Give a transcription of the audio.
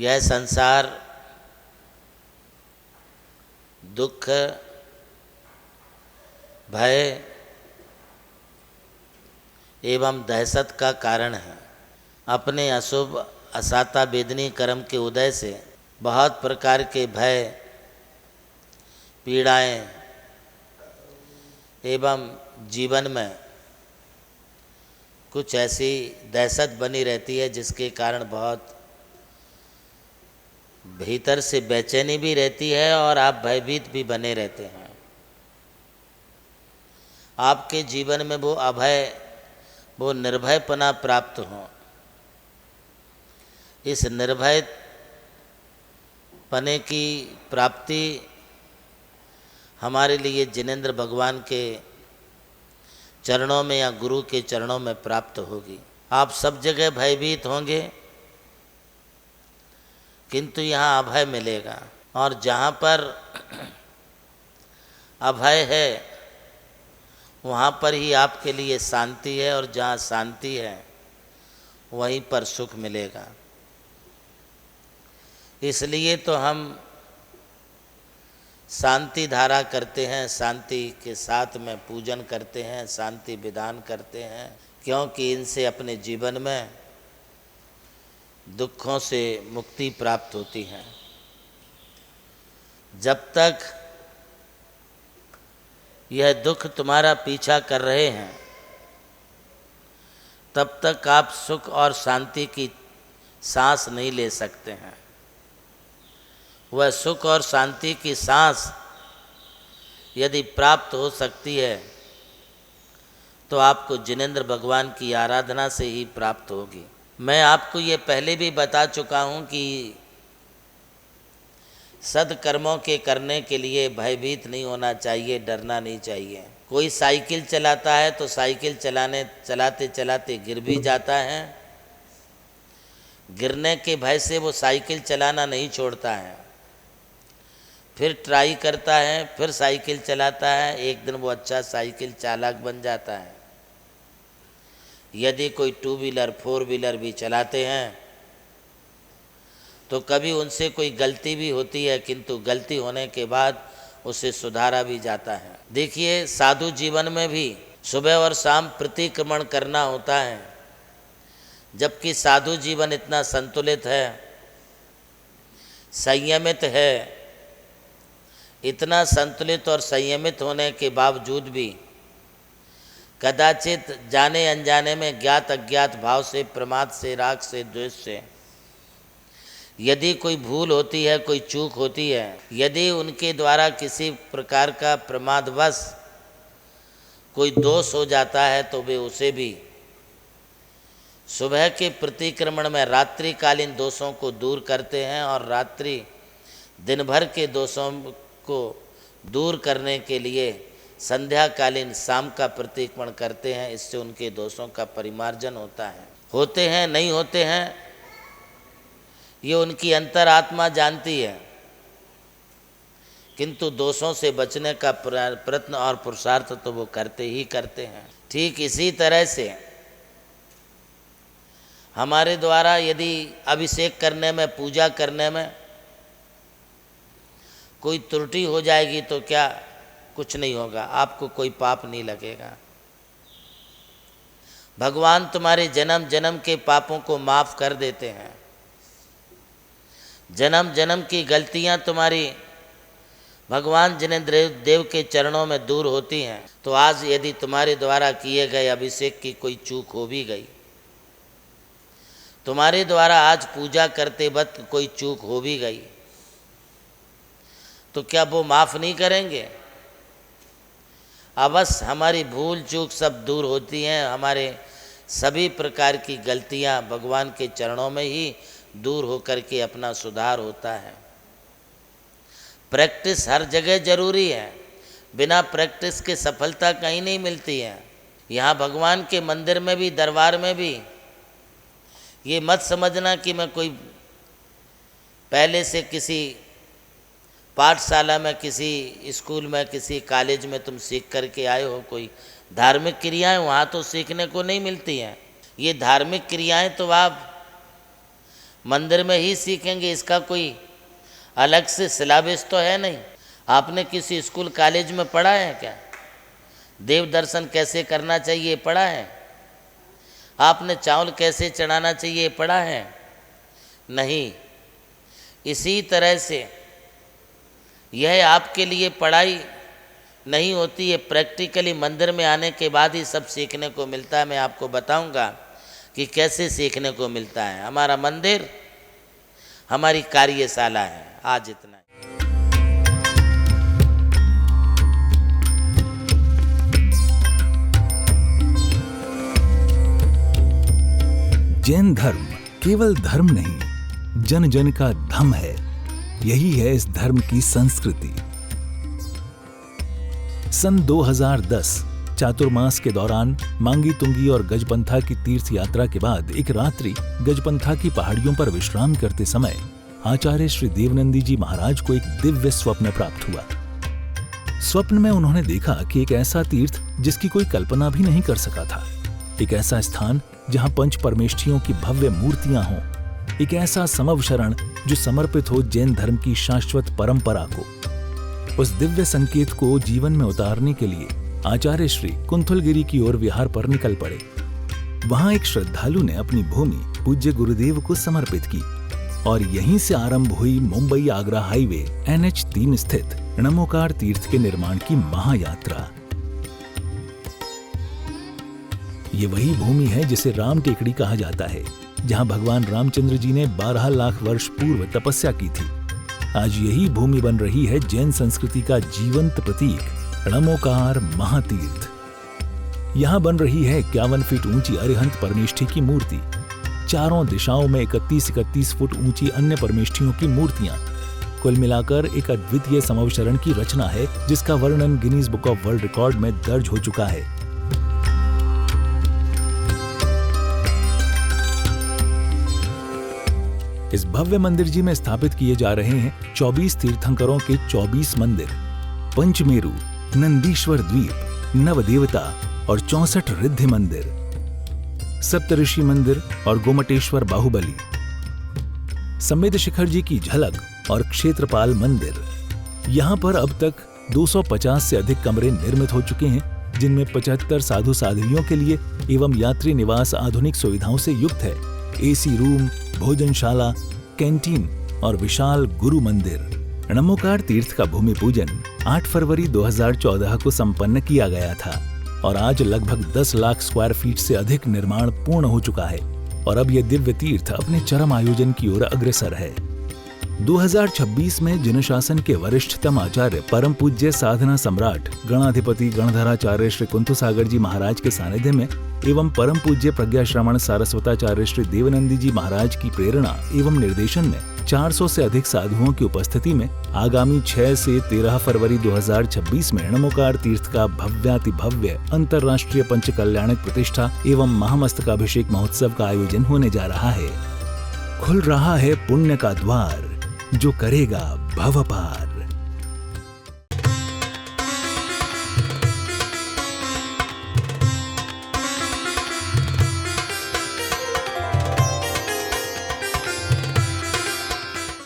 यह संसार दुख, भय एवं दहशत का कारण है। अपने अशुभ असाता वेदनी कर्म के उदय से बहुत प्रकार के भय, पीड़ाएं एवं जीवन में कुछ ऐसी दहशत बनी रहती है जिसके कारण बहुत भीतर से बेचैनी भी रहती है और आप भयभीत भी बने रहते हैं। आपके जीवन में वो अभय, वो निर्भयपना प्राप्त हो। इस निर्भय पने की प्राप्ति हमारे लिए जिनेंद्र भगवान के चरणों में या गुरु के चरणों में प्राप्त होगी। आप सब जगह भयभीत होंगे किंतु यहाँ अभय मिलेगा, और जहाँ पर अभय है वहाँ पर ही आपके लिए शांति है, और जहाँ शांति है वहीं पर सुख मिलेगा। इसलिए तो हम शांति धारा करते हैं, शांति के साथ में पूजन करते हैं, शांति विधान करते हैं, क्योंकि इनसे अपने जीवन में दुखों से मुक्ति प्राप्त होती है। जब तक यह दुख तुम्हारा पीछा कर रहे हैं तब तक आप सुख और शांति की सांस नहीं ले सकते हैं। वह सुख और शांति की सांस यदि प्राप्त हो सकती है तो आपको जिनेंद्र भगवान की आराधना से ही प्राप्त होगी। मैं आपको ये पहले भी बता चुका हूँ कि सद्कर्मों के करने के लिए भयभीत नहीं होना चाहिए, डरना नहीं चाहिए। कोई साइकिल चलाता है तो साइकिल चलाते चलाते गिर भी जाता है, गिरने के भय से वो साइकिल चलाना नहीं छोड़ता है, फिर ट्राई करता है, फिर साइकिल चलाता है, एक दिन वो अच्छा साइकिल चालक बन जाता है। यदि कोई 2 व्हीलर 4 व्हीलर भी चलाते हैं तो कभी उनसे कोई गलती भी होती है, किंतु गलती होने के बाद उसे सुधारा भी जाता है। देखिए, साधु जीवन में भी सुबह और शाम प्रतिक्रमण करना होता है, जबकि साधु जीवन इतना संतुलित है, संयमित है। इतना संतुलित और संयमित होने के बावजूद भी कदाचित जाने अनजाने में, ज्ञात अज्ञात भाव से, प्रमाद से, राग से, द्वेष से यदि कोई भूल होती है, कोई चूक होती है, यदि उनके द्वारा किसी प्रकार का प्रमादवश कोई दोष हो जाता है तो वे उसे भी सुबह के प्रतिक्रमण में रात्रिकालीन दोषों को दूर करते हैं, और रात्रि दिन भर के दोषों को दूर करने के लिए संध्याकालीन शाम का प्रतिक्रमण करते हैं। इससे उनके दोषों का परिमार्जन होता है। होते हैं नहीं होते हैं ये उनकी अंतरात्मा जानती है, किंतु दोषों से बचने का प्रयत्न और पुरुषार्थ तो वो करते ही करते हैं। ठीक इसी तरह से हमारे द्वारा यदि अभिषेक करने में, पूजा करने में कोई त्रुटि हो जाएगी तो क्या, कुछ नहीं होगा, आपको कोई पाप नहीं लगेगा। भगवान तुम्हारे जन्म जन्म के पापों को माफ कर देते हैं। जन्म जन्म की गलतियां तुम्हारी भगवान जिनेंद्र देव के चरणों में दूर होती हैं। तो आज यदि तुम्हारे द्वारा किए गए अभिषेक की कोई चूक हो भी गई, तुम्हारे द्वारा आज पूजा करते वक्त कोई चूक हो भी गई, तो क्या वो माफ़ नहीं करेंगे? अवश्य हमारी भूल चूक सब दूर होती हैं। हमारे सभी प्रकार की गलतियां भगवान के चरणों में ही दूर होकर के अपना सुधार होता है। प्रैक्टिस हर जगह जरूरी है, बिना प्रैक्टिस के सफलता कहीं नहीं मिलती है। यहाँ भगवान के मंदिर में भी, दरबार में भी ये मत समझना कि मैं कोई पहले से किसी पाठशाला में, किसी स्कूल में, किसी कॉलेज में तुम सीख करके आए हो। कोई धार्मिक क्रियाएं वहाँ तो सीखने को नहीं मिलती हैं। ये धार्मिक क्रियाएं तो आप मंदिर में ही सीखेंगे, इसका कोई अलग से सिलेबस तो है नहीं। आपने किसी स्कूल कॉलेज में पढ़ा है क्या? देव दर्शन कैसे करना चाहिए पढ़ा है? आपने चावल कैसे चढ़ाना चाहिए पढ़ा है? नहीं। इसी तरह से यह आपके लिए पढ़ाई नहीं होती है, प्रैक्टिकली मंदिर में आने के बाद ही सब सीखने को मिलता है। मैं आपको बताऊंगा कि कैसे सीखने को मिलता है। हमारा मंदिर हमारी कार्यशाला है। आज इतना है। जैन धर्म केवल धर्म नहीं, जन जन का धम है। यही है इस धर्म की संस्कृति। सन 2010 चातुर्मास के दौरान मांगी तुंगी और गजपंथा की तीर्थ यात्रा के बाद एक रात्रि गजपंथा की पहाड़ियों पर विश्राम करते समय आचार्य श्री देवनंदी जी महाराज को एक दिव्य स्वप्न प्राप्त हुआ। स्वप्न में उन्होंने देखा कि एक ऐसा तीर्थ जिसकी कोई कल्पना भी नहीं कर सका था, एक ऐसा स्थान जहां पंच परमेष्ठियों की भव्य मूर्तियां हों, एक ऐसा समव शरण जो समर्पित हो जैन धर्म की शाश्वत परंपरा को। उस दिव्य संकेत को जीवन में उतारने के लिए आचार्य श्री कुंथलगिरी की ओर विहार पर निकल पड़े। वहां एक श्रद्धालु ने अपनी भूमि पूज्य गुरुदेव को समर्पित की और यहीं से आरंभ हुई मुंबई आगरा हाईवे NH3 स्थित णमोकार तीर्थ के निर्माण की महायात्रा। ये वही भूमि है जिसे राम टेकड़ी कहा जाता है, जहां भगवान रामचंद्र जी ने 12 लाख वर्ष पूर्व तपस्या की थी। आज यही भूमि बन रही है जैन संस्कृति का जीवंत प्रतीक णमोकार महातीर्थ। यहां बन रही है 51 फीट ऊंची अरिहंत परमेष्ठी की मूर्ति, चारों दिशाओं में 31-31 फुट ऊंची अन्य परमेष्ठियों की मूर्तियां। कुल मिलाकर एक अद्वितीय समवशरण की रचना है जिसका वर्णन Guinness book of world record में दर्ज हो चुका है। इस भव्य मंदिर जी में स्थापित किए जा रहे हैं 24 तीर्थंकरों के 24 मंदिर, पंचमेरु, नंदीश्वर द्वीप, नवदेवता और 64 रिद्धि मंदिर, सप्तऋषि मंदिर और गोमटेश्वर बाहुबली, संवेद शिखर जी की झलक और क्षेत्रपाल मंदिर। यहाँ पर अब तक 250 से अधिक कमरे निर्मित हो चुके हैं, जिनमें 75 साधु साध्वियों के लिए एवं यात्री निवास आधुनिक सुविधाओं से युक्त है। AC रूम, भोजनशाला, कैंटीन और विशाल गुरु मंदिर। णमोकार तीर्थ का भूमि पूजन 8 फरवरी 2014 को संपन्न किया गया था और आज लगभग 10 लाख स्क्वायर फीट से अधिक निर्माण पूर्ण हो चुका है और अब यह दिव्य तीर्थ अपने चरम आयोजन की ओर अग्रसर है। 2026 में जिन शासन के वरिष्ठतम आचार्य परम पूज्य साधना सम्राट गणाधिपति गणधराचार्य श्री कुंथु सागर जी महाराज के सानिध्य में एवं परम पूज्य प्रज्ञा श्रवण सारस्वताचार्य श्री देवनंदी जी महाराज की प्रेरणा एवं निर्देशन में 400 से अधिक साधुओं की उपस्थिति में आगामी 6 से 13 फरवरी 2026 में णमोकार तीर्थ का भव्याति भव्य अंतर्राष्ट्रीय पंच कल्याणक प्रतिष्ठा एवं महामस्तकाभिषेक महोत्सव का आयोजन होने जा रहा है। खुल रहा है पुण्य का द्वार, जो करेगा भव पार।